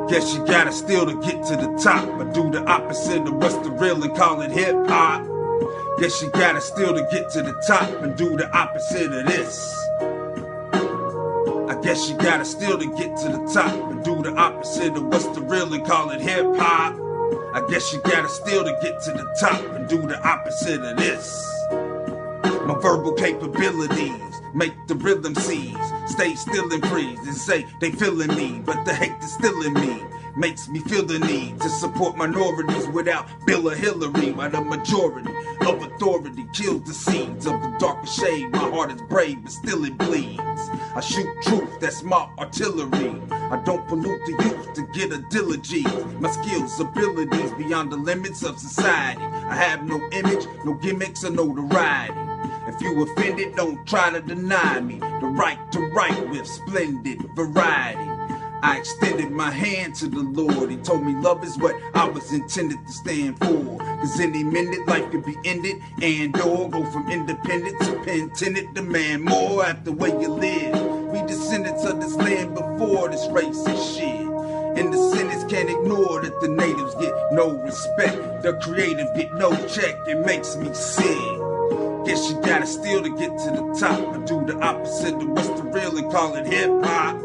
Guess you gotta steal to get to the top, but do the opposite of what's the real and call it hip-hop. Guess you gotta steal to get to the top and do the opposite of this. I guess you gotta steal to get to the top and do the opposite of what's the real and call it hip-hop. I guess you gotta steal to get to the top and do the opposite of this. My verbal capabilities make the rhythm seize, stay still and freeze, and say they feeling me, but the hate is still in me. Makes me feel the need to support minorities without Bill or Hillary, while the majority of authority kills the seeds of the darker shade. My heart is brave, but still it bleeds. I shoot truth, that's my artillery. I don't pollute the youth to get a diligence. My skills, abilities beyond the limits of society. I have no image, no gimmicks, or notoriety. If you offended, don't try to deny me the right to write with splendid variety. I extended my hand to the Lord. He told me love is what I was intended to stand for. Cause any minute life could be ended and or go from independent to pen-tenant. Demand more after the way you live. We descendants of this land before this racist shit. And the cynics can't ignore that the natives get no respect. The creative get no check. It makes me sick. Guess you gotta steal to get to the top, but do the opposite of what's the real and call it hip-hop.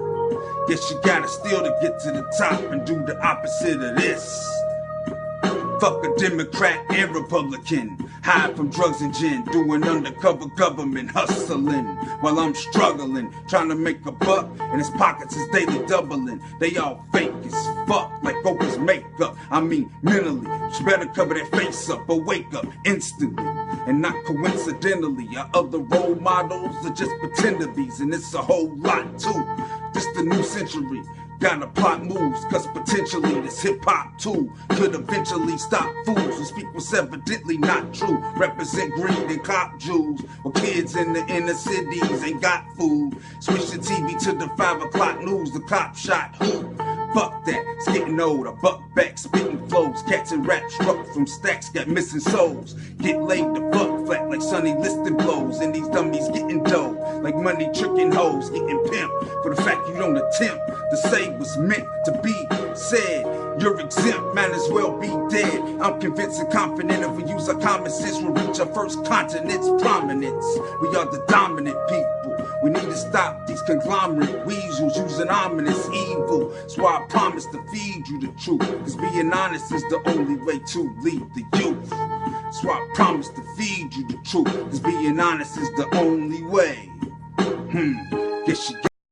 Guess you gotta steal to get to the top and do the opposite of this. Fuck a Democrat and Republican, hide from drugs and gin, doing undercover government hustling while I'm struggling, trying to make a buck, and his pockets is daily doubling. They all fake as fuck, like Oprah's makeup. I mean mentally, you better cover that face up or wake up instantly. And not coincidentally, our other role models are just pretend to be's, and it's a whole lot too. This the new century. Gotta plot moves, cause potentially this hip-hop too could eventually stop fools who speak what's evidently not true. Represent greed and cop jewels, or kids in the inner cities ain't got food. Switch the TV to the 5 o'clock news, the cop shot who? Fuck that, it's getting old. I buck back, spitting flows. Cats and rap struck from stacks, got missing souls. Get laid the fuck flat like Sonny Liston blows. And these dummies getting dough, like money tricking hoes, getting pimp. For the fact you don't attempt to say what's meant to be said. You're exempt, might as well be dead. I'm convinced and confident if we use our common sense, we'll reach our first continent's prominence. We are the dominant people. We need to stop these conglomerate weasels using ominous evil. That's why I promise to feed you the truth, cause being honest is the only way to lead the youth. That's why I promise to feed you the truth, cause being honest is the only way. Guess you